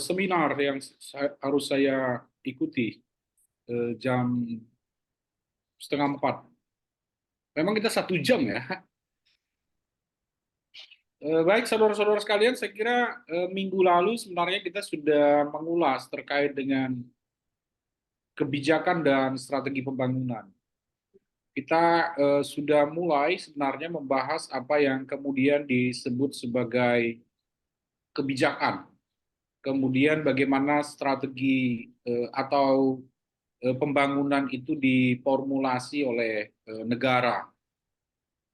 seminar yang harus saya ikuti jam setengah 4. Memang kita 1 jam ya. Baik saudara-saudara sekalian, saya kira minggu lalu sebenarnya kita sudah mengulas terkait dengan kebijakan dan strategi pembangunan. Kita sudah mulai sebenarnya membahas apa yang kemudian disebut sebagai kebijakan, kemudian bagaimana strategi atau pembangunan itu diformulasi oleh negara.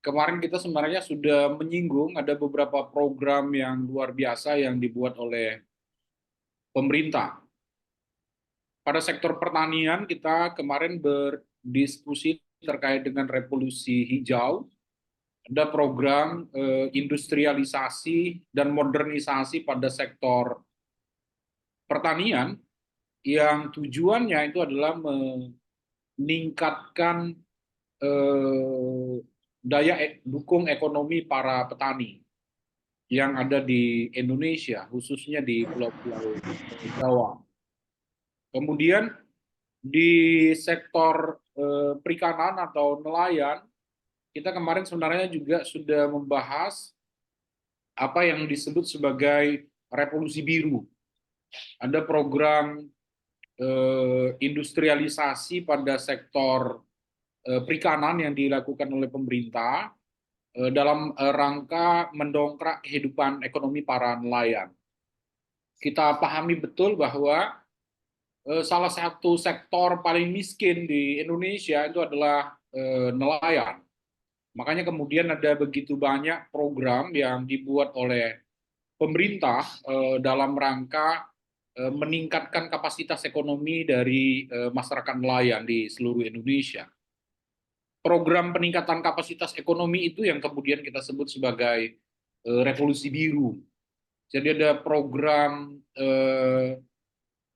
Kemarin kita sebenarnya sudah menyinggung ada beberapa program yang luar biasa yang dibuat oleh pemerintah. Pada sektor pertanian kita kemarin berdiskusi terkait dengan revolusi hijau, ada program industrialisasi dan modernisasi pada sektor pertanian yang tujuannya itu adalah meningkatkan daya dukung ekonomi para petani yang ada di Indonesia, khususnya di Pulau-Pulau Jawa. Kemudian di sektor perikanan atau nelayan, kita kemarin sebenarnya juga sudah membahas apa yang disebut sebagai revolusi biru. Ada program industrialisasi pada sektor perikanan yang dilakukan oleh pemerintah dalam rangka mendongkrak kehidupan ekonomi para nelayan. Kita pahami betul bahwa salah satu sektor paling miskin di Indonesia itu adalah nelayan. Makanya kemudian ada begitu banyak program yang dibuat oleh pemerintah dalam rangka meningkatkan kapasitas ekonomi dari masyarakat nelayan di seluruh Indonesia. Program peningkatan kapasitas ekonomi itu yang kemudian kita sebut sebagai revolusi biru. Jadi ada program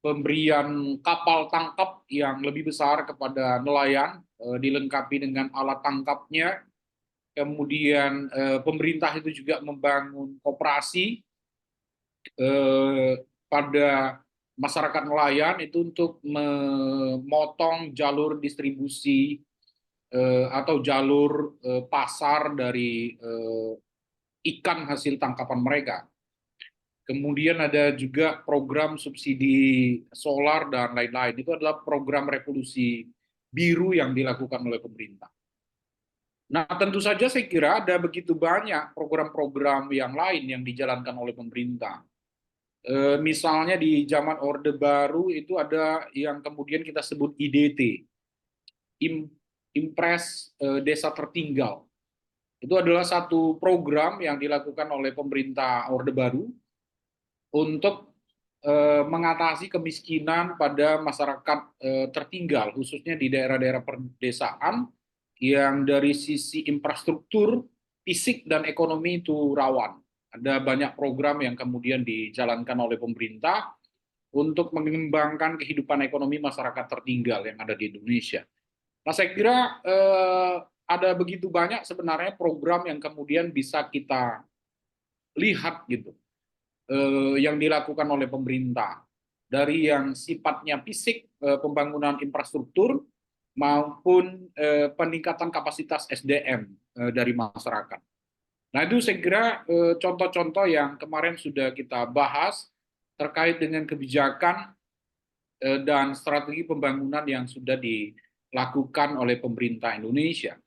pemberian kapal tangkap yang lebih besar kepada nelayan, dilengkapi dengan alat tangkapnya. Kemudian pemerintah itu juga membangun koperasi pada masyarakat nelayan itu untuk memotong jalur distribusi atau jalur pasar dari ikan hasil tangkapan mereka. Kemudian ada juga program subsidi solar dan lain-lain. Itu adalah program revolusi biru yang dilakukan oleh pemerintah. Nah, tentu saja saya kira ada begitu banyak program-program yang lain yang dijalankan oleh pemerintah. Misalnya di zaman Orde Baru itu ada yang kemudian kita sebut IDT, Impres Desa Tertinggal. Itu adalah satu program yang dilakukan oleh pemerintah Orde Baru untuk mengatasi kemiskinan pada masyarakat tertinggal, khususnya di daerah-daerah perdesaan yang dari sisi infrastruktur, fisik, dan ekonomi itu rawan. Ada banyak program yang kemudian dijalankan oleh pemerintah untuk mengembangkan kehidupan ekonomi masyarakat tertinggal yang ada di Indonesia. Nah, saya kira ada begitu banyak sebenarnya program yang kemudian bisa kita lihat gitu yang dilakukan oleh pemerintah, dari yang sifatnya fisik, pembangunan infrastruktur, maupun peningkatan kapasitas SDM dari masyarakat. Nah, itu saya kira contoh-contoh yang kemarin sudah kita bahas terkait dengan kebijakan dan strategi pembangunan yang sudah dilakukan oleh pemerintah Indonesia.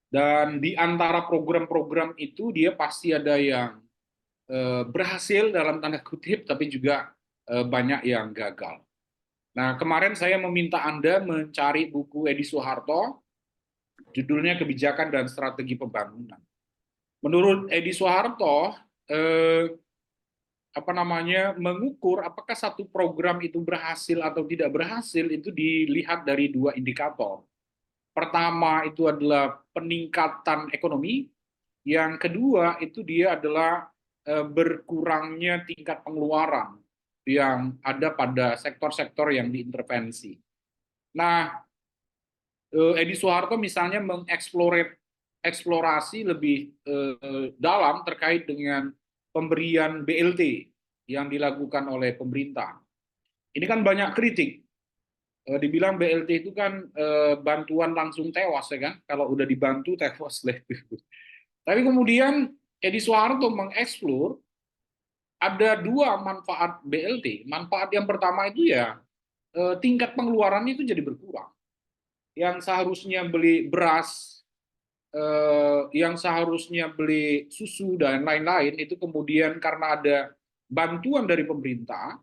Dan di antara program-program itu dia pasti ada yang berhasil dalam tanda kutip, tapi juga banyak yang gagal. Nah, kemarin saya meminta Anda mencari buku Edi Soeharto, judulnya Kebijakan dan Strategi Pembangunan. Menurut Edi Soeharto, mengukur apakah satu program itu berhasil atau tidak berhasil itu dilihat dari dua indikator. Pertama itu adalah peningkatan ekonomi, yang kedua itu dia adalah berkurangnya tingkat pengeluaran yang ada pada sektor-sektor yang diintervensi. Nah, Edi Soeharto misalnya mengeksplorasi lebih dalam terkait dengan pemberian BLT yang dilakukan oleh pemerintah. Ini kan banyak kritik. Dibilang BLT itu kan bantuan langsung tewas, ya kan? Kalau udah dibantu tewas. Tapi kemudian Edi Soeharto mengeksplor ada dua manfaat BLT. Manfaat yang pertama itu ya tingkat pengeluarannya itu jadi berkurang. Yang seharusnya beli beras, yang seharusnya beli susu dan lain-lain itu kemudian karena ada bantuan dari pemerintah,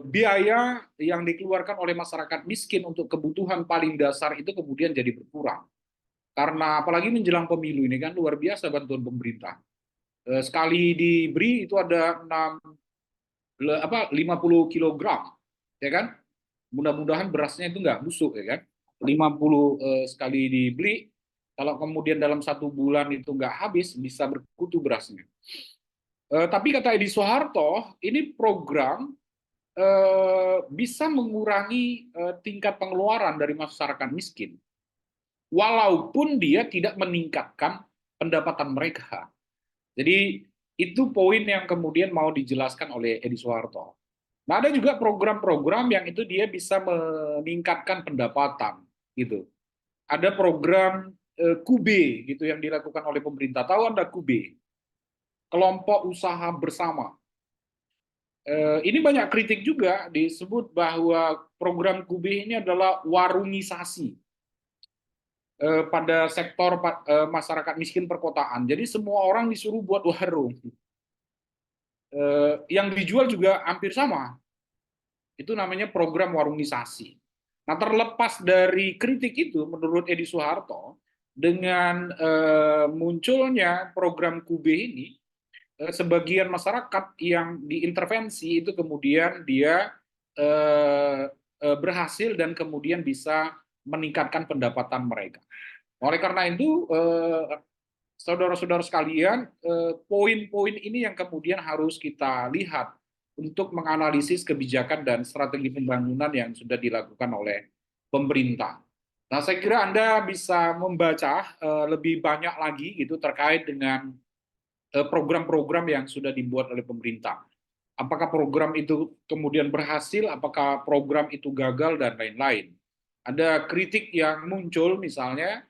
biaya yang dikeluarkan oleh masyarakat miskin untuk kebutuhan paling dasar itu kemudian jadi berkurang. Karena apalagi menjelang pemilu ini kan luar biasa bantuan pemerintah. Sekali diberi itu ada 50 kilogram, ya kan? Mudah-mudahan berasnya itu nggak busuk, ya kan? 50 sekali dibeli, kalau kemudian dalam 1 bulan itu nggak habis, bisa berkutu berasnya. Tapi kata Edi Soeharto, ini program bisa mengurangi tingkat pengeluaran dari masyarakat miskin, walaupun dia tidak meningkatkan pendapatan mereka. Jadi itu poin yang kemudian mau dijelaskan oleh Edi Soeharto. Nah, ada juga program-program yang itu dia bisa meningkatkan pendapatan, gitu. Ada program KUBE gitu yang dilakukan oleh pemerintah. Tahu Anda KUBE? Kelompok usaha bersama. Ini banyak kritik juga disebut bahwa program KUBE ini adalah warungisasi pada sektor masyarakat miskin perkotaan. Jadi semua orang disuruh buat warung. Yang dijual juga hampir sama. Itu namanya program warungisasi. Nah, terlepas dari kritik itu, menurut Edi Soeharto, dengan munculnya program KUBE ini, sebagian masyarakat yang diintervensi itu kemudian dia berhasil dan kemudian bisa meningkatkan pendapatan mereka. Oleh karena itu, saudara-saudara sekalian, poin-poin ini yang kemudian harus kita lihat untuk menganalisis kebijakan dan strategi pembangunan yang sudah dilakukan oleh pemerintah. Nah, saya kira Anda bisa membaca lebih banyak lagi gitu terkait dengan program-program yang sudah dibuat oleh pemerintah. Apakah program itu kemudian berhasil, apakah program itu gagal, dan lain-lain. Ada kritik yang muncul, misalnya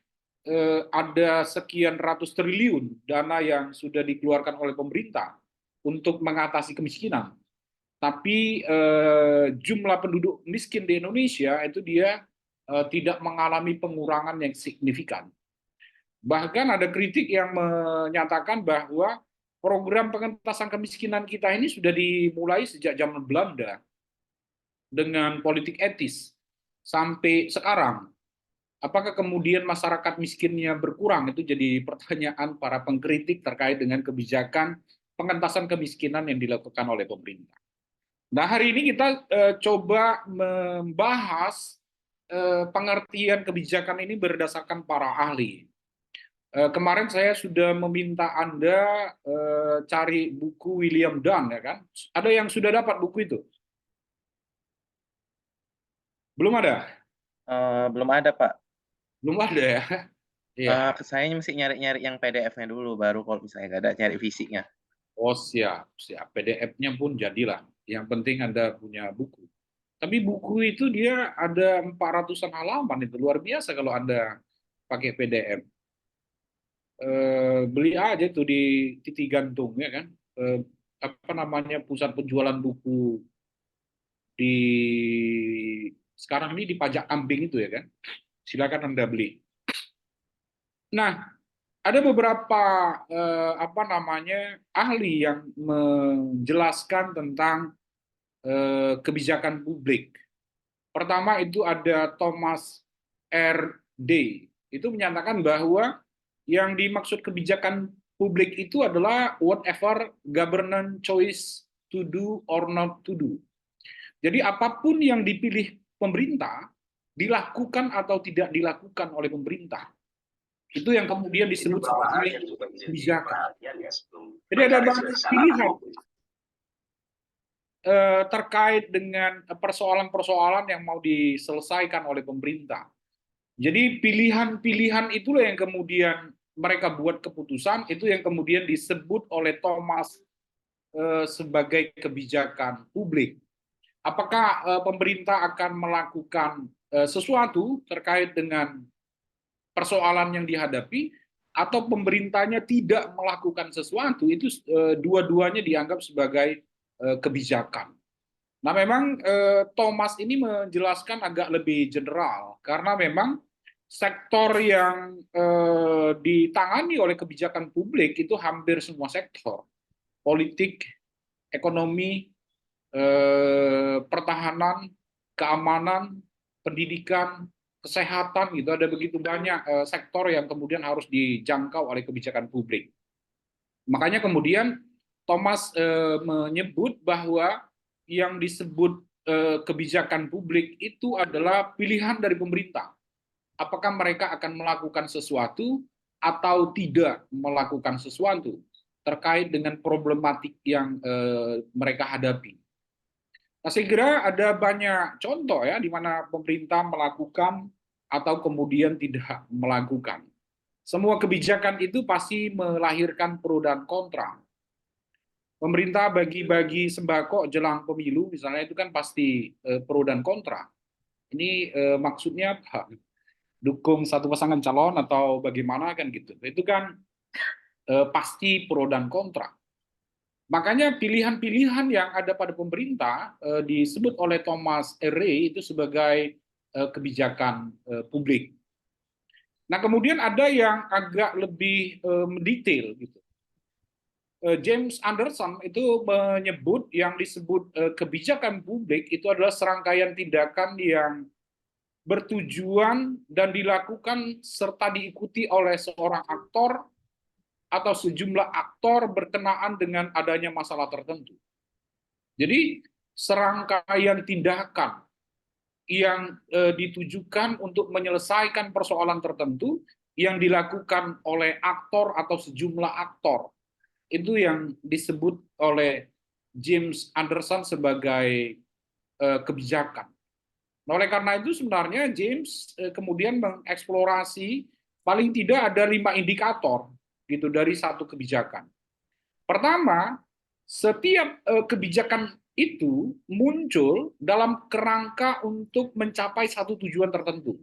ada sekian ratus triliun dana yang sudah dikeluarkan oleh pemerintah untuk mengatasi kemiskinan. Tapi jumlah penduduk miskin di Indonesia itu dia tidak mengalami pengurangan yang signifikan. Bahkan ada kritik yang menyatakan bahwa program pengentasan kemiskinan kita ini sudah dimulai sejak zaman Belanda dengan politik etis sampai sekarang. Apakah kemudian masyarakat miskinnya berkurang? Itu jadi pertanyaan para pengkritik terkait dengan kebijakan pengentasan kemiskinan yang dilakukan oleh pemerintah. Nah, hari ini kita coba membahas pengertian kebijakan ini berdasarkan para ahli. Kemarin saya sudah meminta Anda cari buku William Dunn, ya kan? Ada yang sudah dapat buku itu? Belum ada? Belum ada, Pak. Belum ada ya? Iya. Saya mesti nyari-nyari yang PDF-nya dulu, baru kalau misalnya nggak ada, cari fisiknya. Oh, siap, siap. PDF-nya pun jadilah. Yang penting Anda punya buku. Tapi buku itu dia ada 400-an halaman, itu luar biasa kalau Anda pakai PDF. Beli aja tuh di Titik Gantung, ya kan? Apa namanya, pusat penjualan buku di sekarang ini di Pajak Kambing itu, ya kan? Silakan Anda beli. Nah, ada beberapa apa namanya ahli yang menjelaskan tentang kebijakan publik. Pertama itu ada Thomas R. Day. Itu menyatakan bahwa yang dimaksud kebijakan publik itu adalah whatever government choice to do or not to do. Jadi apapun yang dipilih pemerintah, dilakukan atau tidak dilakukan oleh pemerintah. Itu yang kemudian disebut sebagai kebijakan. Jadi ada banyak pilihan terkait dengan persoalan-persoalan yang mau diselesaikan oleh pemerintah. Jadi pilihan-pilihan itulah yang kemudian mereka buat keputusan, itu yang kemudian disebut oleh Thomas sebagai kebijakan publik. Apakah pemerintah akan melakukan sesuatu terkait dengan persoalan yang dihadapi, atau pemerintahnya tidak melakukan sesuatu, itu dua-duanya dianggap sebagai kebijakan. Nah, memang Thomas ini menjelaskan agak lebih general, karena memang sektor yang ditangani oleh kebijakan publik itu hampir semua sektor. Politik, ekonomi, pertahanan, keamanan, pendidikan, kesehatan, gitu. Ada begitu banyak sektor yang kemudian harus dijangkau oleh kebijakan publik. Makanya kemudian Thomas menyebut bahwa yang disebut kebijakan publik itu adalah pilihan dari pemerintah. Apakah mereka akan melakukan sesuatu atau tidak melakukan sesuatu terkait dengan problematik yang mereka hadapi. Nah, saya kira ada banyak contoh ya di mana pemerintah melakukan atau kemudian tidak melakukan. Semua kebijakan itu pasti melahirkan pro dan kontra. Pemerintah bagi-bagi sembako jelang pemilu misalnya itu kan pasti pro dan kontra. Ini maksudnya apa? Dukung satu pasangan calon atau bagaimana kan gitu. Itu kan pasti pro dan kontra. Makanya pilihan-pilihan yang ada pada pemerintah disebut oleh Thomas Ray itu sebagai kebijakan publik. Nah, kemudian ada yang agak lebih mendetail gitu. James Anderson itu menyebut yang disebut kebijakan publik itu adalah serangkaian tindakan yang bertujuan dan dilakukan serta diikuti oleh seorang aktor atau sejumlah aktor berkenaan dengan adanya masalah tertentu. Jadi serangkaian tindakan yang ditujukan untuk menyelesaikan persoalan tertentu yang dilakukan oleh aktor atau sejumlah aktor, itu yang disebut oleh James Anderson sebagai kebijakan. Nah, oleh karena itu sebenarnya James kemudian mengeksplorasi paling tidak ada 5 indikator gitu dari satu kebijakan. Pertama, setiap kebijakan itu muncul dalam kerangka untuk mencapai satu tujuan tertentu.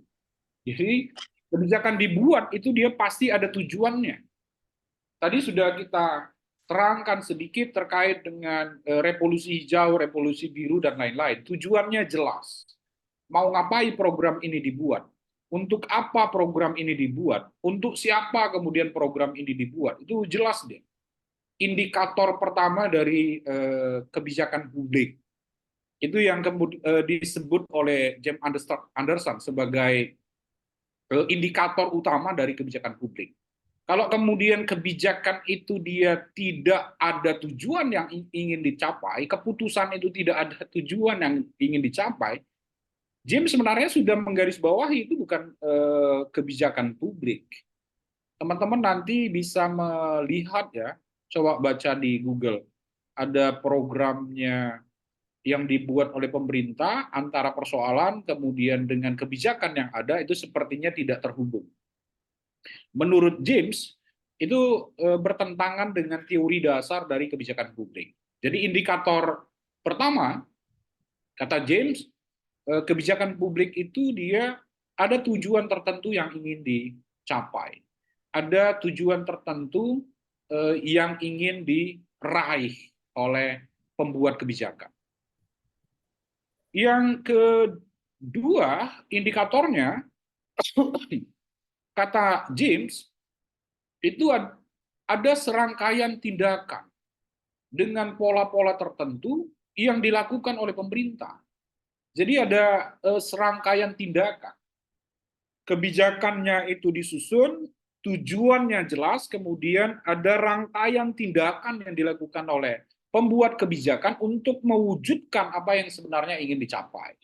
Jadi kebijakan dibuat itu dia pasti ada tujuannya. Tadi sudah kita terangkan sedikit terkait dengan revolusi hijau, revolusi biru, dan lain-lain. Tujuannya jelas. Mau ngapain program ini dibuat? Untuk apa program ini dibuat? Untuk siapa kemudian program ini dibuat? Itu jelas deh. Indikator pertama dari kebijakan publik. Itu yang kemudian disebut oleh James Anderson sebagai indikator utama dari kebijakan publik. Kalau kemudian kebijakan itu dia tidak ada tujuan yang ingin dicapai, keputusan itu tidak ada tujuan yang ingin dicapai, James sebenarnya sudah menggarisbawahi itu bukan kebijakan publik. Teman-teman nanti bisa melihat ya, coba baca di Google. Ada programnya yang dibuat oleh pemerintah antara persoalan kemudian dengan kebijakan yang ada itu sepertinya tidak terhubung. Menurut James, itu bertentangan dengan teori dasar dari kebijakan publik. Jadi indikator pertama, kata James, kebijakan publik itu dia ada tujuan tertentu yang ingin dicapai. Ada tujuan tertentu yang ingin diraih oleh pembuat kebijakan. Yang kedua, indikatornya, kata James, itu ada serangkaian tindakan dengan pola-pola tertentu yang dilakukan oleh pemerintah. Jadi ada serangkaian tindakan. Kebijakannya itu disusun, tujuannya jelas, kemudian ada rangkaian tindakan yang dilakukan oleh pembuat kebijakan untuk mewujudkan apa yang sebenarnya ingin dicapai.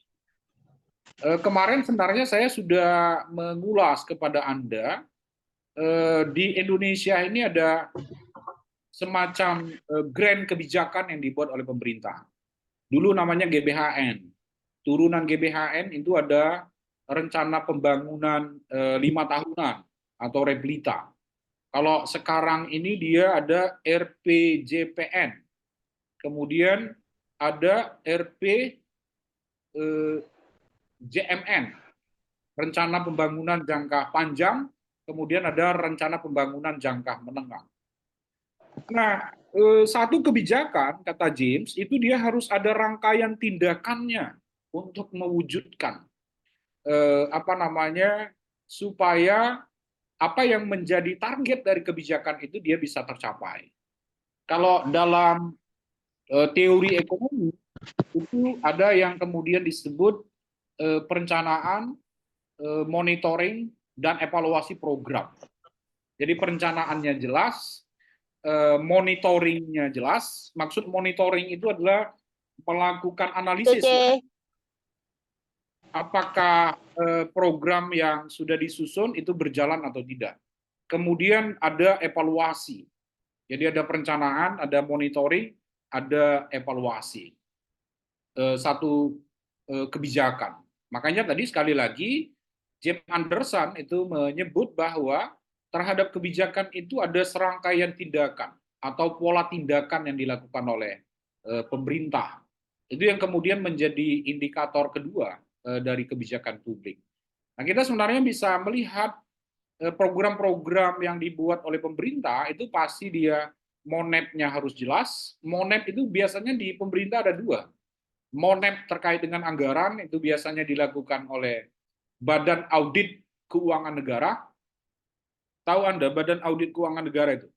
Kemarin sebenarnya saya sudah mengulas kepada Anda, di Indonesia ini ada semacam grand kebijakan yang dibuat oleh pemerintah. Dulu namanya GBHN. Turunan GBHN itu ada rencana pembangunan 5 tahunan atau Reblita. Kalau sekarang ini dia ada RPJPN, kemudian ada RP JMN, rencana pembangunan jangka panjang, kemudian ada rencana pembangunan jangka menengah. Nah, satu kebijakan, kata James, itu dia harus ada rangkaian tindakannya untuk mewujudkan supaya apa yang menjadi target dari kebijakan itu dia bisa tercapai. Kalau dalam teori ekonomi itu ada yang kemudian disebut perencanaan, monitoring, dan evaluasi program. Jadi perencanaannya jelas, monitoringnya jelas. Maksud monitoring itu adalah melakukan analisis apakah program yang sudah disusun itu berjalan atau tidak. Kemudian ada evaluasi. Jadi ada perencanaan, ada monitoring, ada evaluasi. Satu kebijakan. Makanya tadi sekali lagi James Anderson itu menyebut bahwa terhadap kebijakan itu ada serangkaian tindakan atau pola tindakan yang dilakukan oleh pemerintah. Itu yang kemudian menjadi indikator kedua dari kebijakan publik. Nah, kita sebenarnya bisa melihat program-program yang dibuat oleh pemerintah itu pasti dia monetnya harus jelas. Monet itu biasanya di pemerintah ada dua. Monet terkait dengan anggaran itu biasanya dilakukan oleh Badan Audit Keuangan Negara. Tahu Anda Badan Audit Keuangan Negara itu?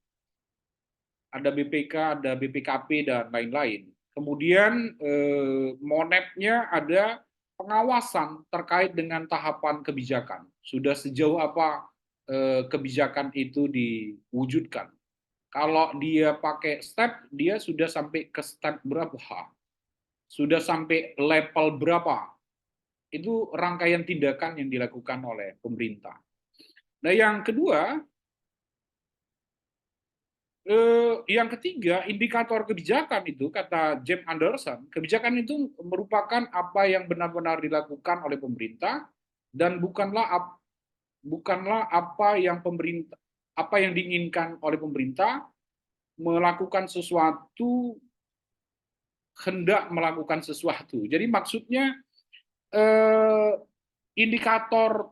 Ada BPK, ada BPKP, dan lain-lain. Kemudian monetnya ada pengawasan terkait dengan tahapan kebijakan. Sudah sejauh apa kebijakan itu diwujudkan. Kalau dia pakai step, dia sudah sampai ke step berapa? Sudah sampai level berapa? Itu rangkaian tindakan yang dilakukan oleh pemerintah. Nah, yang kedua, yang ketiga, indikator kebijakan itu, kata James Anderson, kebijakan itu merupakan apa yang benar-benar dilakukan oleh pemerintah dan bukanlah apa yang diinginkan oleh pemerintah melakukan sesuatu, hendak melakukan sesuatu. Jadi maksudnya indikator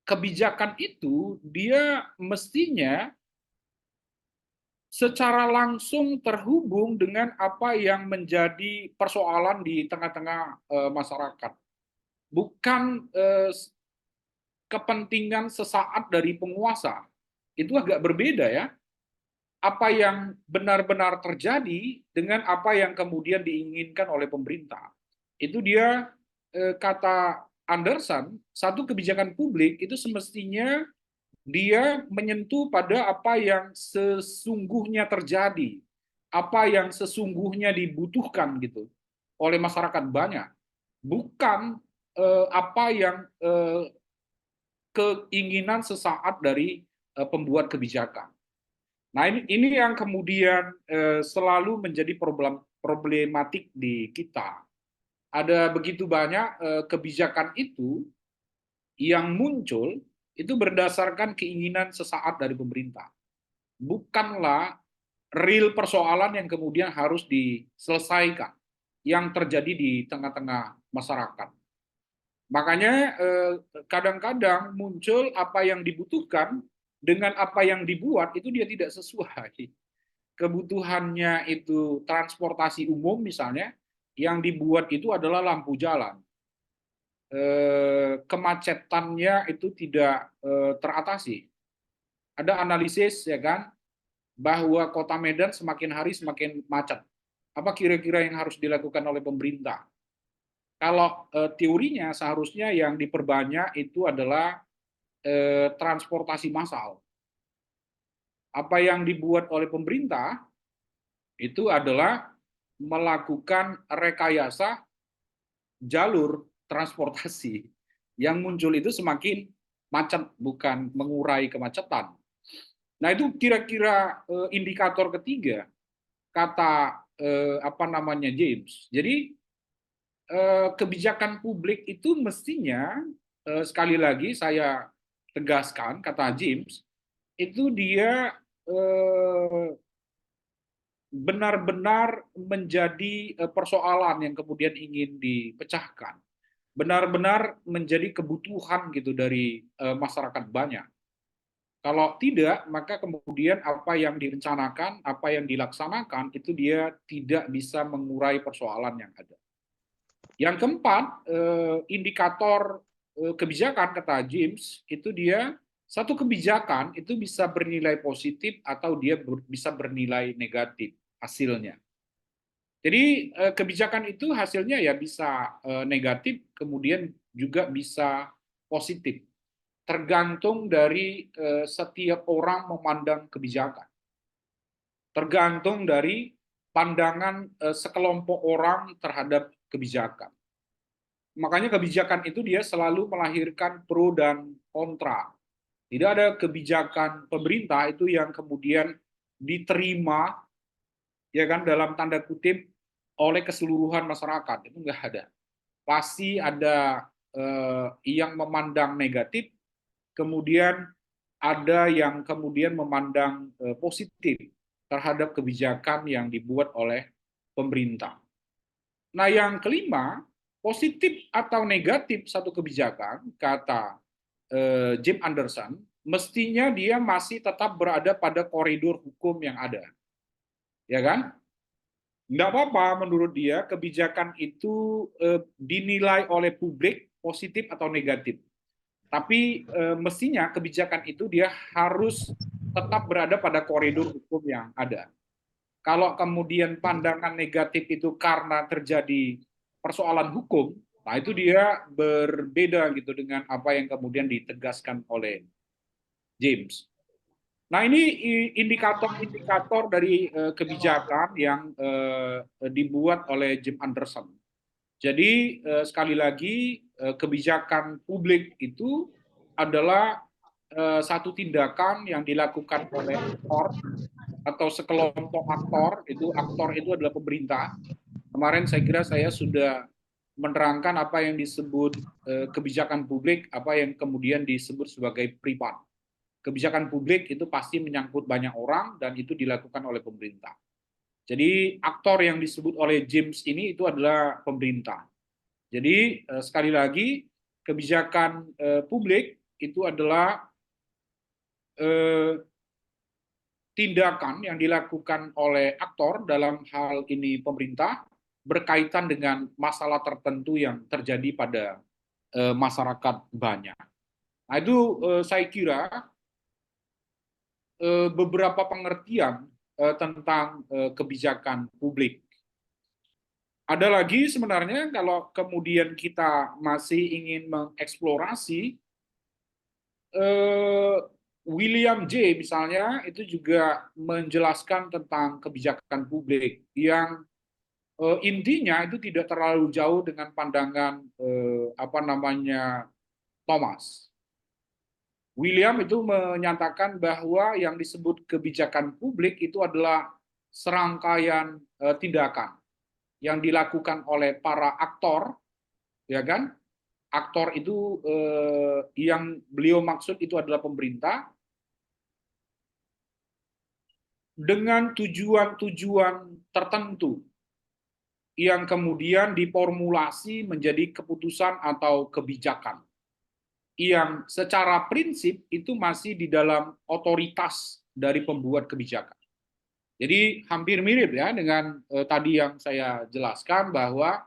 kebijakan itu dia mestinya secara langsung terhubung dengan apa yang menjadi persoalan di tengah-tengah masyarakat. Bukan kepentingan sesaat dari penguasa. Itu agak berbeda ya. Apa yang benar-benar terjadi dengan apa yang kemudian diinginkan oleh pemerintah. Itu dia kata Anderson, satu kebijakan publik itu semestinya dia menyentuh pada apa yang sesungguhnya terjadi, apa yang sesungguhnya dibutuhkan gitu oleh masyarakat banyak, bukan apa yang keinginan sesaat dari pembuat kebijakan. Nah, ini yang kemudian selalu menjadi problematik di kita. Ada begitu banyak kebijakan itu yang muncul itu berdasarkan keinginan sesaat dari pemerintah. Bukanlah real persoalan yang kemudian harus diselesaikan yang terjadi di tengah-tengah masyarakat. Makanya kadang-kadang muncul apa yang dibutuhkan dengan apa yang dibuat itu dia tidak sesuai. Kebutuhannya itu transportasi umum misalnya, yang dibuat itu adalah lampu jalan. Kemacetannya itu tidak teratasi. Ada analisis ya kan bahwa Kota Medan semakin hari semakin macet. Apa kira-kira yang harus dilakukan oleh pemerintah? Kalau teorinya seharusnya yang diperbanyak itu adalah transportasi massal. Apa yang dibuat oleh pemerintah itu adalah melakukan rekayasa jalur transportasi. Yang muncul itu semakin macet, bukan mengurai kemacetan. Nah, itu kira-kira indikator ketiga kata James. Jadi kebijakan publik itu mestinya sekali lagi saya tegaskan kata James itu dia benar-benar menjadi persoalan yang kemudian ingin dipecahkan, benar-benar menjadi kebutuhan gitu dari masyarakat banyak. Kalau tidak, maka kemudian apa yang direncanakan, apa yang dilaksanakan itu dia tidak bisa mengurai persoalan yang ada. Yang keempat, indikator kebijakan kata James itu dia satu kebijakan itu bisa bernilai positif atau dia bisa bernilai negatif hasilnya. Jadi kebijakan itu hasilnya ya bisa negatif, kemudian juga bisa positif. Tergantung dari setiap orang memandang kebijakan. Tergantung dari pandangan sekelompok orang terhadap kebijakan. Makanya kebijakan itu dia selalu melahirkan pro dan kontra. Tidak ada kebijakan pemerintah itu yang kemudian diterima ya kan dalam tanda kutip oleh keseluruhan masyarakat. Itu enggak ada. Pasti ada yang memandang negatif, kemudian ada yang kemudian memandang positif terhadap kebijakan yang dibuat oleh pemerintah. Nah, yang kelima, positif atau negatif satu kebijakan, kata Jim Anderson, mestinya dia masih tetap berada pada koridor hukum yang ada. Ya kan? Nggak apa-apa menurut dia kebijakan itu dinilai oleh publik positif atau negatif. Tapi mestinya kebijakan itu dia harus tetap berada pada koridor hukum yang ada. Kalau kemudian pandangan negatif itu karena terjadi persoalan hukum, nah itu dia berbeda gitu dengan apa yang kemudian ditegaskan oleh James. Nah ini indikator-indikator dari kebijakan yang dibuat oleh Jim Anderson. Jadi sekali lagi kebijakan publik itu adalah satu tindakan yang dilakukan oleh aktor atau sekelompok aktor itu adalah pemerintah. Kemarin saya kira saya sudah menerangkan apa yang disebut kebijakan publik, apa yang kemudian disebut sebagai privat. Kebijakan publik itu pasti menyangkut banyak orang dan itu dilakukan oleh pemerintah. Jadi aktor yang disebut oleh James ini itu adalah pemerintah. Jadi sekali lagi kebijakan publik itu adalah tindakan yang dilakukan oleh aktor, dalam hal ini pemerintah, berkaitan dengan masalah tertentu yang terjadi pada masyarakat banyak. Nah itu saya kira beberapa pengertian tentang kebijakan publik. Ada lagi sebenarnya kalau kemudian kita masih ingin mengeksplorasi William J. misalnya itu juga menjelaskan tentang kebijakan publik yang intinya itu tidak terlalu jauh dengan pandangan apa namanya Thomas. William itu menyatakan bahwa yang disebut kebijakan publik itu adalah serangkaian tindakan yang dilakukan oleh para aktor, ya kan? Aktor itu yang beliau maksud itu adalah pemerintah dengan tujuan-tujuan tertentu yang kemudian diformulasi menjadi keputusan atau kebijakan yang secara prinsip itu masih di dalam otoritas dari pembuat kebijakan. Jadi hampir mirip ya dengan tadi yang saya jelaskan bahwa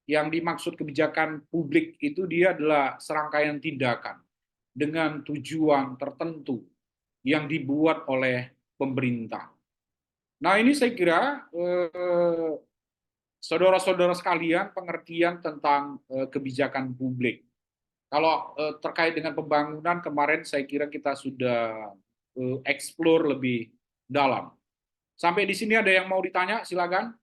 yang dimaksud kebijakan publik itu dia adalah serangkaian tindakan dengan tujuan tertentu yang dibuat oleh pemerintah. Nah ini saya kira saudara-saudara sekalian pengertian tentang kebijakan publik. Kalau terkait dengan pembangunan kemarin saya kira kita sudah explore lebih dalam. Sampai di sini ada yang mau ditanya, silakan.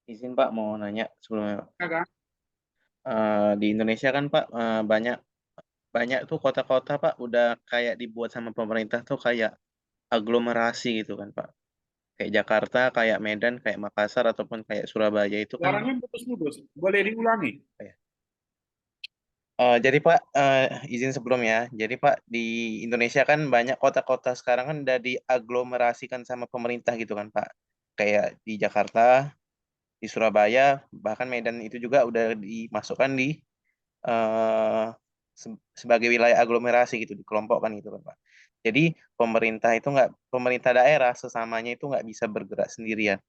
Izin Pak mau nanya sebelumnya. Silakan. Di Indonesia kan Pak banyak banyak tuh kota-kota Pak udah kayak dibuat sama pemerintah tuh kayak aglomerasi gitu kan Pak. Kayak Jakarta, kayak Medan, kayak Makassar ataupun kayak Surabaya itu kan Suaranya putus-putus, boleh diulangi? apa ya? Jadi Pak, izin sebelumnya. Jadi Pak, di Indonesia kan banyak kota-kota sekarang kan udah diaglomerasikan sama pemerintah gitu kan Pak. Kayak di Jakarta, di Surabaya, bahkan Medan itu juga udah dimasukkan di eh, sebagai wilayah aglomerasi gitu, dikelompokkan gitu kan Pak. Jadi pemerintah daerah sesamanya itu nggak bisa bergerak sendirian.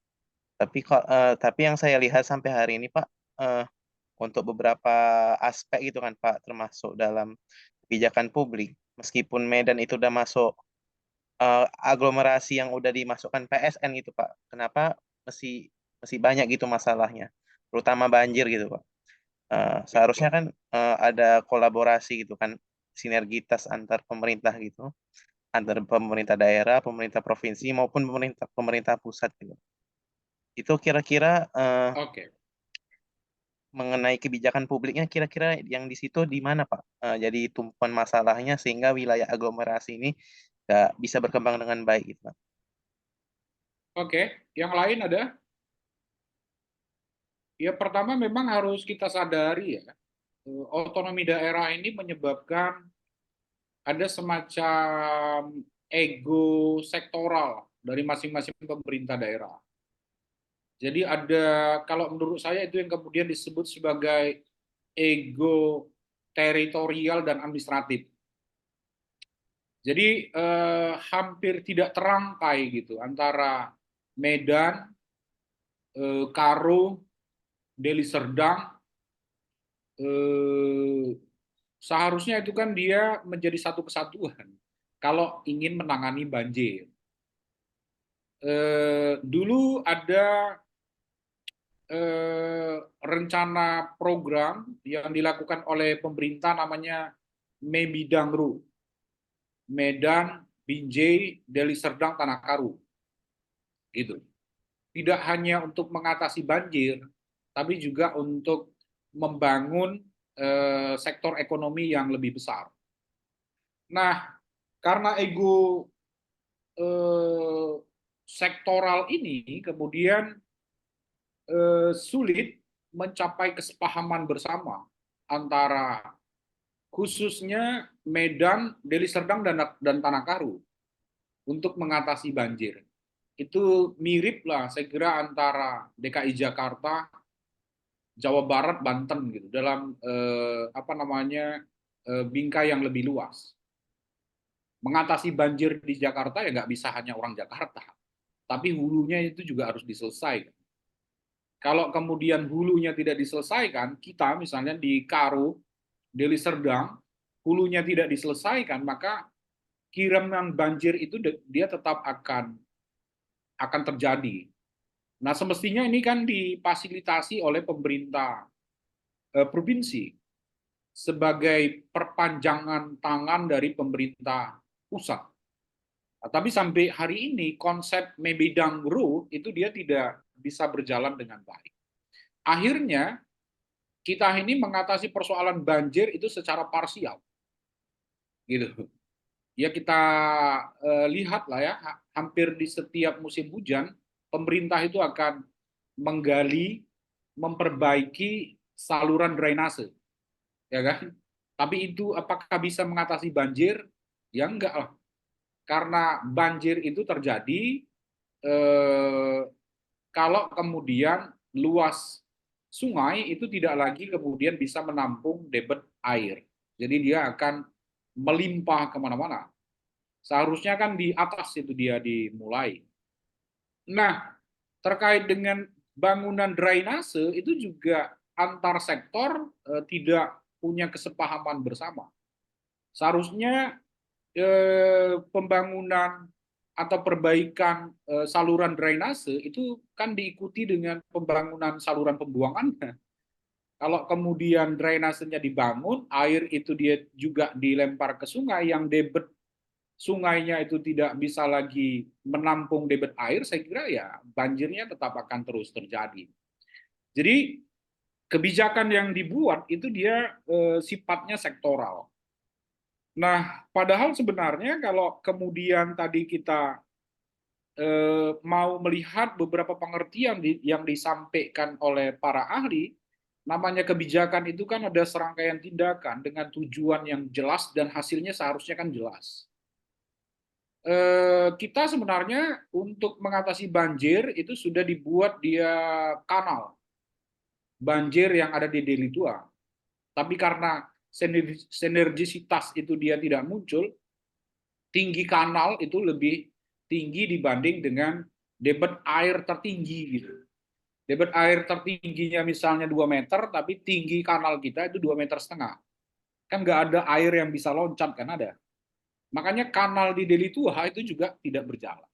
Tapi yang saya lihat sampai hari ini Pak, eh, untuk beberapa aspek gitu kan Pak, termasuk dalam kebijakan publik, meskipun Medan itu udah masuk aglomerasi yang udah dimasukkan PSN gitu Pak, kenapa masih masih banyak gitu masalahnya, terutama banjir gitu Pak. Seharusnya kan ada kolaborasi gitu kan, sinergitas antar pemerintah gitu, antar pemerintah daerah, pemerintah provinsi maupun pemerintah pemerintah pusat gitu. Itu kira-kira Oke, mengenai kebijakan publiknya kira-kira yang di situ di mana Pak? Jadi tumpuan masalahnya sehingga wilayah aglomerasi ini nggak bisa berkembang dengan baik gitu Pak. oke. Yang lain ada? Ya pertama memang harus kita sadari ya, otonomi daerah ini menyebabkan ada semacam ego sektoral dari masing-masing pemerintah daerah. Jadi ada, kalau menurut saya itu yang kemudian disebut sebagai ego teritorial dan administratif. Jadi hampir tidak terangkai gitu antara Medan, Karo, Deli Serdang, eh, seharusnya itu kan dia menjadi satu kesatuan kalau ingin menangani banjir. Dulu ada rencana program yang dilakukan oleh pemerintah namanya Mebidangru, Medan, Binjai, Deli Serdang, Tanah Karu, gitu. Tidak hanya untuk mengatasi banjir, tapi juga untuk membangun sektor ekonomi yang lebih besar. Nah, karena ego eh, sektoral ini kemudian sulit mencapai kesepahaman bersama antara khususnya Medan, Deli Serdang dan Tanah Karu untuk mengatasi banjir. Itu mirip lah saya kira antara DKI Jakarta, Jawa Barat, Banten gitu dalam apa namanya bingkai yang lebih luas. Mengatasi banjir di Jakarta ya nggak bisa hanya orang Jakarta, tapi hulunya itu juga harus diselesaikan. Kalau kemudian hulunya tidak diselesaikan, kita misalnya di Karo, Deli Serdang, hulunya tidak diselesaikan, maka kiriman banjir itu dia tetap akan terjadi. Nah, semestinya ini kan difasilitasi oleh pemerintah provinsi sebagai perpanjangan tangan dari pemerintah pusat. Nah, tapi sampai hari ini konsep Mebidang Group itu dia tidak bisa berjalan dengan baik. Akhirnya kita ini mengatasi persoalan banjir itu secara parsial, gitu. Ya kita lihat lah ya, hampir di setiap musim hujan pemerintah itu akan menggali, memperbaiki saluran drainase, ya kan? Tapi itu apakah bisa mengatasi banjir? Ya enggak lah, karena banjir itu terjadi eh, kalau kemudian luas sungai itu tidak lagi kemudian bisa menampung debit air. Jadi dia akan melimpah kemana-mana. Seharusnya kan di atas itu dia dimulai. Nah, terkait dengan bangunan drainase itu juga antar sektor tidak punya kesepahaman bersama. Seharusnya pembangunan atau perbaikan saluran drainase itu kan diikuti dengan pembangunan saluran pembuangannya. Kalau kemudian drainasenya dibangun, air itu dia juga dilempar ke sungai yang debit sungainya itu tidak bisa lagi menampung debit air, saya kira ya banjirnya tetap akan terus terjadi. Jadi kebijakan yang dibuat itu dia sifatnya sektoral. Nah, padahal sebenarnya kalau kemudian tadi kita mau melihat beberapa pengertian yang disampaikan oleh para ahli, namanya kebijakan itu kan ada serangkaian tindakan dengan tujuan yang jelas dan hasilnya seharusnya kan jelas. Kita sebenarnya untuk mengatasi banjir itu sudah dibuat dia kanal banjir yang ada di Deli Tua. Tapi karena sinergisitas itu dia tidak muncul, tinggi kanal itu lebih tinggi dibanding dengan debit air tertinggi gitu. Debit air tertingginya misalnya 2 meter, tapi tinggi kanal kita itu 2,5 meter. Kan nggak ada air yang bisa loncat, kan ada. Makanya kanal di Deli Tua itu juga tidak berjalan.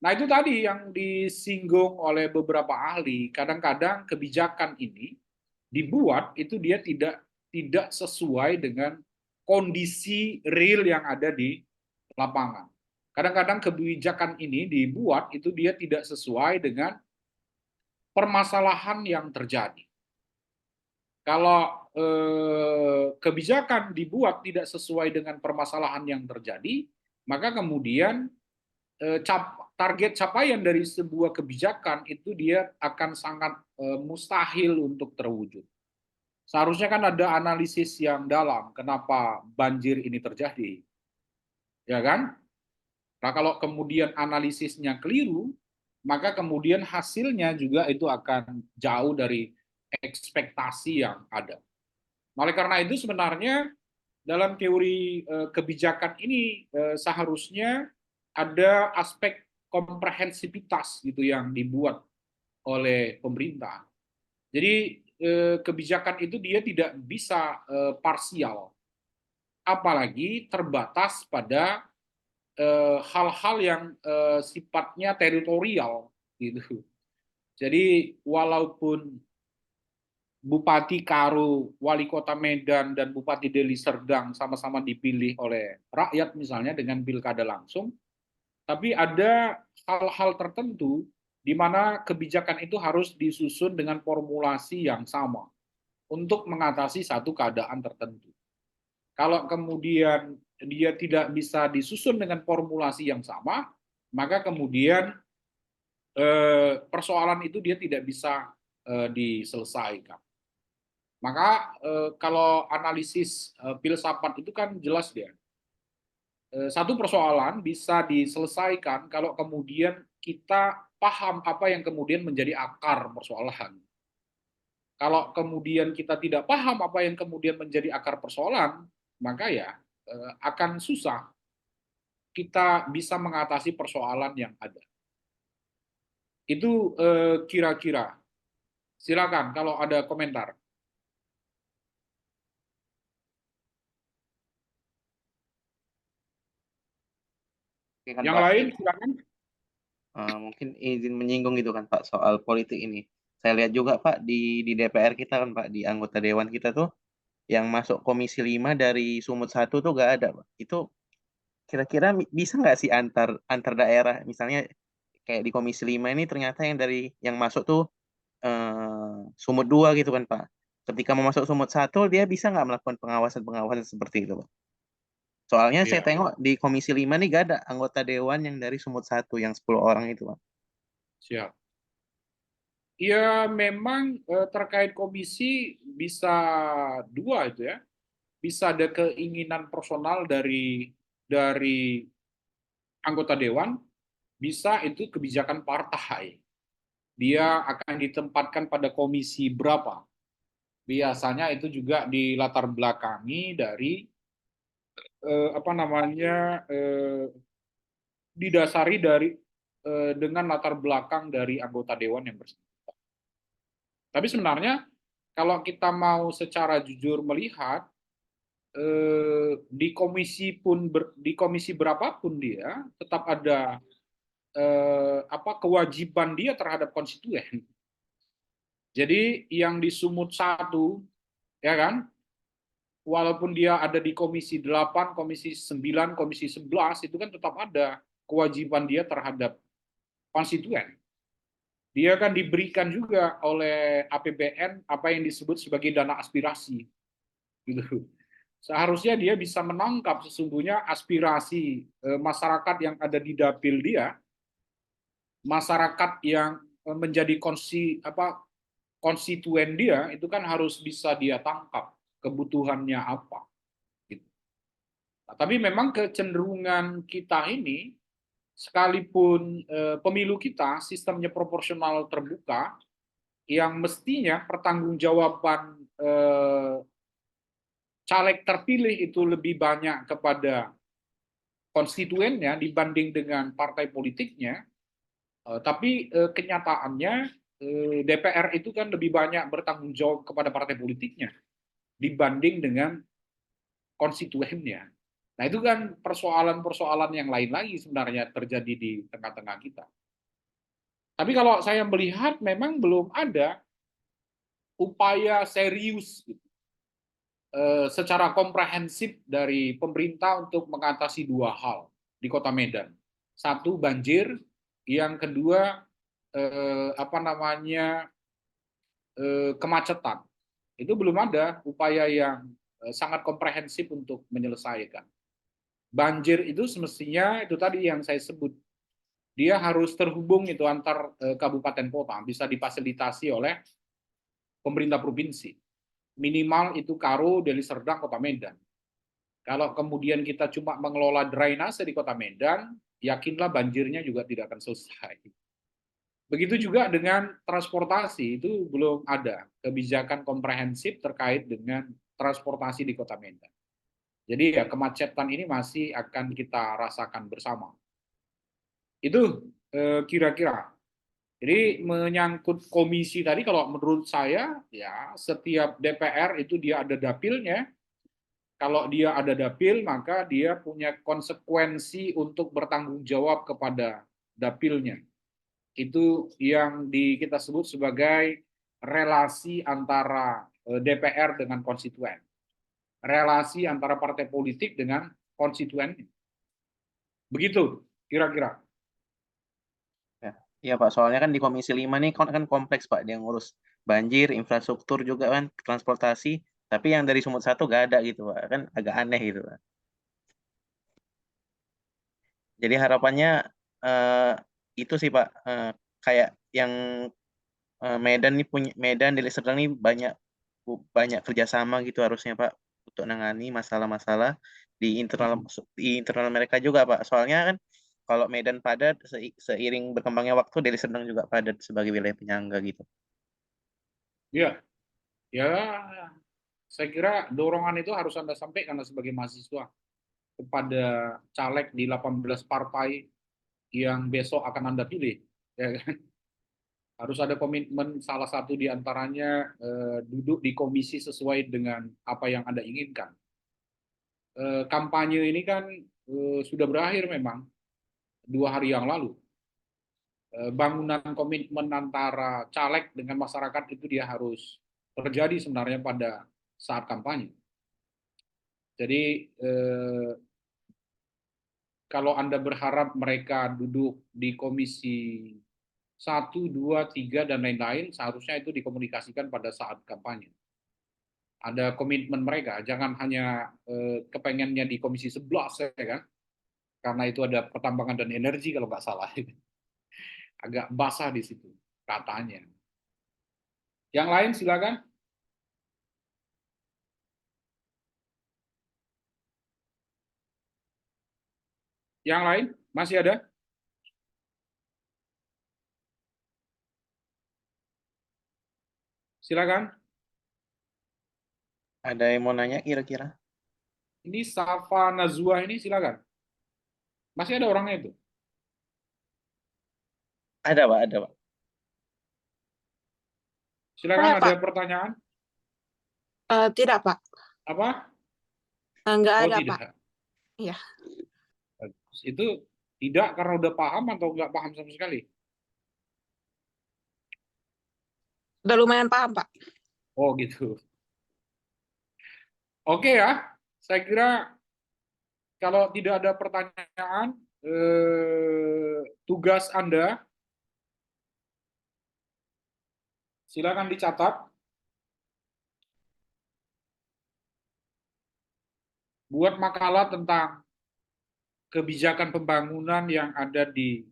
Nah itu tadi yang disinggung oleh beberapa ahli, kadang-kadang kebijakan ini dibuat itu dia tidak sesuai dengan kondisi real yang ada di lapangan. Kadang-kadang kebijakan ini dibuat itu dia tidak sesuai dengan permasalahan yang terjadi. Kalau kebijakan dibuat tidak sesuai dengan permasalahan yang terjadi, maka kemudian target capaian dari sebuah kebijakan itu dia akan sangat mustahil untuk terwujud. Seharusnya kan ada analisis yang dalam kenapa banjir ini terjadi, ya kan? Nah, kalau kemudian analisisnya keliru, maka kemudian hasilnya juga itu akan jauh dari ekspektasi yang ada. Oleh karena itu sebenarnya dalam teori kebijakan ini seharusnya ada aspek komprehensivitas gitu yang dibuat oleh pemerintah. Jadi kebijakan itu dia tidak bisa parsial, apalagi terbatas pada hal-hal yang sifatnya teritorial gitu. Jadi walaupun Bupati Karo, Wali Kota Medan, dan Bupati Deli Serdang sama-sama dipilih oleh rakyat misalnya dengan pilkada langsung, tapi ada hal-hal tertentu di mana kebijakan itu harus disusun dengan formulasi yang sama untuk mengatasi satu keadaan tertentu. Kalau kemudian dia tidak bisa disusun dengan formulasi yang sama, maka kemudian persoalan itu dia tidak bisa diselesaikan. Maka kalau analisis filsafat itu kan jelas dia. Satu persoalan bisa diselesaikan kalau kemudian kita paham apa yang kemudian menjadi akar persoalan. Kalau kemudian kita tidak paham apa yang kemudian menjadi akar persoalan, maka ya akan susah kita bisa mengatasi persoalan yang ada. Itu kira-kira. Silakan kalau ada komentar. Oke kan Yang Pak, lain silakan. mungkin izin menyinggung gitu kan Pak soal politik ini. Saya lihat juga Pak di DPR kita kan Pak, di anggota dewan kita tuh yang masuk Komisi 5 dari Sumut satu tuh gak ada Pak. Itu kira-kira bisa nggak sih antar antar daerah, misalnya kayak di Komisi 5 ini ternyata yang masuk tuh Sumut 2 gitu kan Pak. Ketika mau masuk Sumut satu dia bisa nggak melakukan pengawasan-pengawasan seperti itu Pak? Soalnya saya Iya, tengok di Komisi 5 nih gak ada anggota dewan yang dari Sumut satu yang 10 orang itu Pak. siap. Ya memang terkait komisi bisa dua itu ya. Bisa ada keinginan personal dari anggota dewan, bisa itu kebijakan partai. Dia akan ditempatkan pada komisi berapa. Biasanya itu juga dilatar belakangi dari apa namanya didasari dari dengan latar belakang dari anggota dewan yang bersangkutan. Tapi sebenarnya kalau kita mau secara jujur melihat di komisi berapapun dia tetap ada apa kewajiban dia terhadap konstituen. Jadi yang di Sumut 1 ya kan, walaupun dia ada di komisi 8, komisi 9, komisi 11 itu kan tetap ada kewajiban dia terhadap konstituen. Dia kan diberikan juga oleh APBN apa yang disebut sebagai dana aspirasi gitu. Seharusnya dia bisa menangkap sesungguhnya aspirasi masyarakat yang ada di dapil dia, masyarakat yang menjadi konstituen dia itu kan harus bisa dia tangkap kebutuhannya apa. Gitu. Nah, tapi memang kecenderungan kita ini, sekalipun pemilu kita sistemnya proporsional terbuka, yang mestinya pertanggungjawaban caleg terpilih itu lebih banyak kepada konstituennya dibanding dengan partai politiknya, tapi kenyataannya DPR itu kan lebih banyak bertanggung jawab kepada partai politiknya dibanding dengan konstituennya. Nah, itu kan persoalan-persoalan yang lain lagi sebenarnya terjadi di tengah-tengah kita. Tapi kalau saya melihat memang belum ada upaya serius gitu, secara komprehensif dari pemerintah untuk mengatasi dua hal di Kota Medan. Satu, banjir, yang kedua kemacetan. Itu belum ada upaya yang sangat komprehensif untuk menyelesaikan. Banjir itu semestinya itu tadi yang saya sebut, dia harus terhubung itu antar kabupaten kota, bisa difasilitasi oleh pemerintah provinsi. Minimal itu Karo, Deli Serdang, Kota Medan. Kalau kemudian kita cuma mengelola drainase di Kota Medan, yakinlah banjirnya juga tidak akan selesai. Begitu juga dengan transportasi, itu belum ada kebijakan komprehensif terkait dengan transportasi di Kota Medan. Jadi ya kemacetan ini masih akan kita rasakan bersama. Itu kira-kira. Jadi menyangkut komisi tadi, kalau menurut saya ya setiap DPR itu dia ada dapilnya. Kalau dia ada dapil, maka dia punya konsekuensi untuk bertanggung jawab kepada dapilnya. Itu yang kita sebut sebagai relasi antara DPR dengan konstituen. Relasi antara partai politik dengan konstituen. Begitu kira-kira. Ya, iya Pak, soalnya kan di Komisi 5 nih kan kompleks Pak, dia ngurus banjir, infrastruktur juga kan, transportasi, tapi yang dari Sumut 1 gak ada gitu Pak, kan agak aneh gitu Pak. Jadi harapannya eh, itu sih Pak, kayak yang Medan nih punya Medan, Deli Serdang nih banyak banyak kerjasama gitu harusnya Pak untuk nangani masalah-masalah di internal mereka juga Pak. Soalnya kan kalau Medan padat seiring berkembangnya waktu Deli Serdang juga padat sebagai wilayah penyangga gitu. Ya, ya, saya kira dorongan itu harus Anda sampaikan sebagai mahasiswa kepada caleg di 18 partai yang besok akan Anda pilih. Ya kan? Harus ada komitmen salah satu di antaranya duduk di komisi sesuai dengan apa yang Anda inginkan. Kampanye ini kan sudah berakhir memang 2 hari yang lalu. Bangunan komitmen antara caleg dengan masyarakat itu dia harus terjadi sebenarnya pada saat kampanye. Jadi kalau Anda berharap mereka duduk di komisi 1, 2, 3 dan lain-lain, seharusnya itu dikomunikasikan pada saat kampanye. Ada komitmen mereka, jangan hanya kepengennya di komisi 11 ya kan, karena itu ada pertambangan dan energi kalau nggak salah. Agak basah di situ katanya. Yang lain silakan. Yang lain masih ada? Silakan. Ada yang mau nanya kira-kira? Ini Safa Nazwa ini silakan. Masih ada orangnya itu? Ada Pak, ada Pak. Silakan, Saya, ada Pak. pertanyaan? Tidak, Pak. Apa? Enggak Oh, ada, Pak. tidak. Iya. Itu tidak karena udah paham atau nggak paham sama sekali? Udah lumayan paham, Pak. Oh, gitu. Oke ya, saya kira kalau tidak ada pertanyaan, tugas Anda silakan dicatat. Buat makalah tentang kebijakan pembangunan yang ada di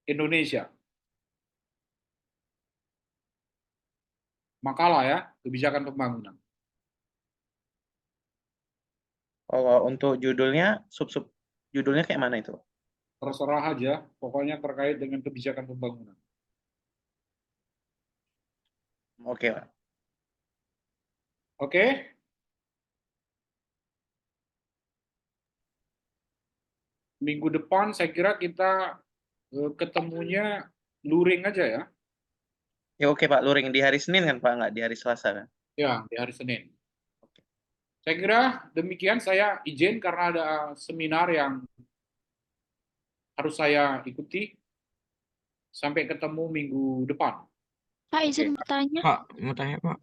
Indonesia. makalah ya, kebijakan pembangunan. Oh, untuk judulnya, sub-sub judulnya kayak mana itu? Terserah aja, pokoknya terkait dengan kebijakan pembangunan. Oke, Pak. Oke? Minggu depan saya kira kita ketemunya luring aja ya. Ya oke Pak, luring di hari Senin kan Pak, nggak di hari Selasa kan? Ya, di hari Senin. Saya kira demikian, saya izin karena ada seminar yang harus saya ikuti. Sampai ketemu minggu depan. Pak, izin bertanya. Pak, mau tanya Pak.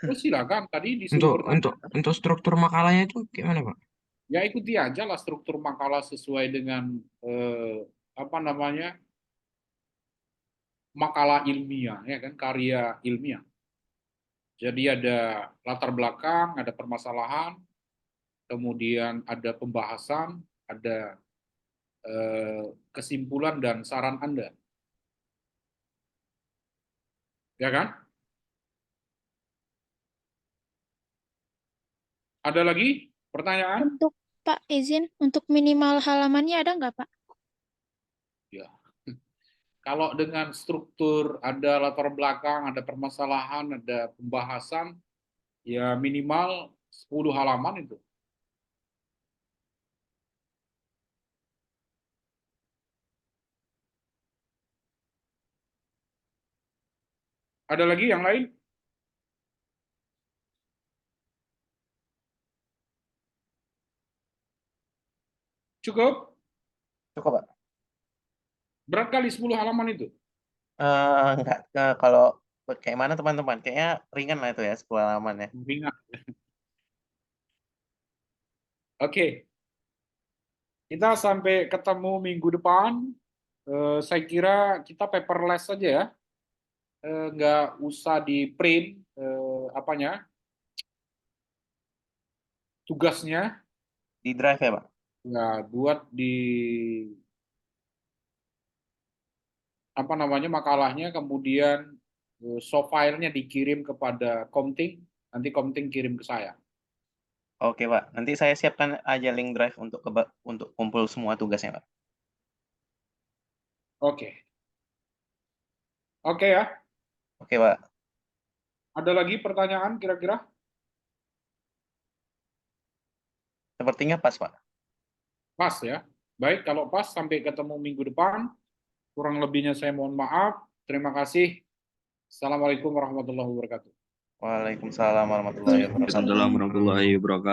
Oh, silakan, tadi disuruh bertanya. Untuk struktur makalahnya itu gimana Pak? Ya ikuti aja lah struktur makalah sesuai dengan apa namanya, makalah ilmiah, ya kan, karya ilmiah. Jadi ada latar belakang, ada permasalahan, kemudian ada pembahasan, ada kesimpulan dan saran Anda. Ya kan? Ada lagi pertanyaan? Untuk Pak, izin untuk minimal halamannya ada nggak Pak? Ya. Kalau dengan struktur, ada latar belakang, ada permasalahan, ada pembahasan, ya minimal 10 halaman itu. Ada lagi yang lain? Cukup? Cukup Pak. Berat kali 10 halaman itu? Enggak, kalau kayak mana teman-teman? Kayaknya ringan lah itu ya, 10 halaman ya. Ringan. Oke. Kita sampai ketemu minggu depan. Saya kira kita paperless saja ya. Nggak usah di print apanya, tugasnya. Di drive ya Pak? Ya, buat di apa namanya, makalahnya, kemudian soft file-nya dikirim kepada Komting, nanti Komting kirim ke saya. Oke Pak, nanti saya siapkan aja link drive untuk kumpul semua tugasnya Pak. Oke. Oke ya. Oke Pak. Ada lagi pertanyaan kira-kira? Sepertinya pas Pak. Pas ya. Baik, kalau pas sampai ketemu minggu depan. Kurang lebihnya saya mohon maaf. Terima kasih. Assalamualaikum warahmatullahi wabarakatuh. Waalaikumsalam warahmatullahi wabarakatuh. Waalaikumsalam warahmatullahi wabarakatuh.